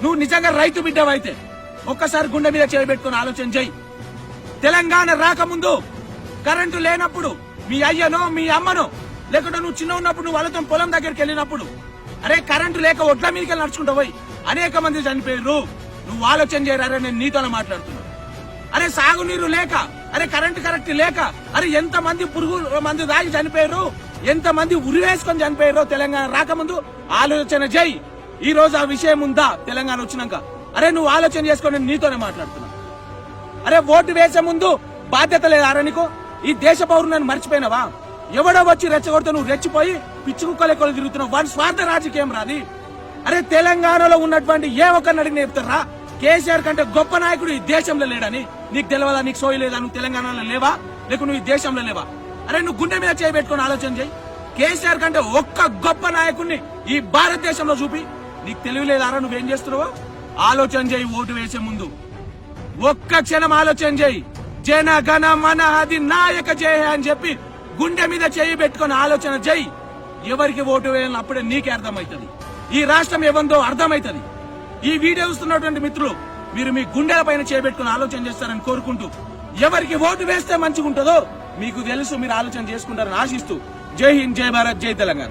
నువ్వు నిజంగా రైతు బిడ్డవైతే ఒక్కసారి గుండె మీద చేయబెట్టుకుని ఆలోచన చేయి. తెలంగాణ రాకముందు కరెంటు లేనప్పుడు మీ అయ్యనో మీ అమ్మనో లేకుంటే నువ్వు చిన్న ఉన్నప్పుడు నువ్వు వాళ్ళతో పొలం దగ్గరికి వెళ్ళినప్పుడు అరే కరెంటు లేక ఒడ్ల మీదకి నడుచుకుంటూ పోయి అనేక మంది చనిపోయారు. నువ్వు ఆలోచన చేయరారే, నేను నీతోనే మాట్లాడుతున్నా. అరే సాగునీరు లేక, అరే కరెక్ట్ లేక, అరే ఎంత మంది పురుగు మందు దాగి చనిపోయారు, ఎంత మంది ఉరివేసుకొని చనిపోయారో తెలంగాణ రాకముందు ఆలోచన చేయి. ఈ రోజు ఆ విషయం ఉందా తెలంగాణ వచ్చినాక? అరే నువ్వు ఆలోచన చేసుకొని నీతోనే మాట్లాడుతున్నా. అరే ఓటు వేసే ముందు బాధ్యత లేదా నీకు? ఈ దేశ పౌరులను మర్చిపోయినావా? ఎవడో వచ్చి రెచ్చగొడితే నువ్వు రెచ్చిపోయి పిచ్చి కుక్కలెక్కలు తిరుగుతున్నావు. వాడి స్వార్థ రాజకీయం రాది. అరే తెలంగాణలో ఉన్నటువంటి ఏ ఒక్కరిని అడిగి నేర్పుతారా కేసీఆర్ కంటే గొప్ప నాయకుడు ఈ దేశంలో లేడని? నీకు తెలియదా? నీకు సోయి లేదా? నువ్వు తెలంగాణలో లేవా లేక నువ్వు ఈ దేశంలో లేవా? అరే నువ్వు గుండె మీద చేయబెట్టుకుని ఆలోచన చేయి. కేసీఆర్ కంటే ఒక్క గొప్ప నాయకుడిని ఈ భారతదేశంలో చూపి. నీకు తెలియలేదారా నువ్వేం చేస్తున్నావో? ఆలోచన చేయి. ఓటు వేసే ముందు ఒక్క క్షణం ఆలోచన చేయి. జన గణ మన అది నాయక జయ అని చెప్పి గుండె మీద చేయి పెట్టుకుని ఆలోచన చేయి. ఎవరికి ఓటు వేయాలని అప్పుడే నీకే అర్థమవుతుంది. ఈ రాష్ట్రం ఏమందో అర్థమవుతుంది. ఈ వీడియో చూస్తున్నటువంటి మిత్రులు మీరు మీ గుండెల పైన చేపెట్టుకుని ఆలోచన చేస్తారని కోరుకుంటూ, ఎవరికి ఓటు వేస్తే మంచిగా ఉంటుందో మీకు తెలుసు, మీరు ఆలోచన చేసుకుంటారని ఆశిస్తూ, జై హింద్, జై భారత్, జై తెలంగాణ.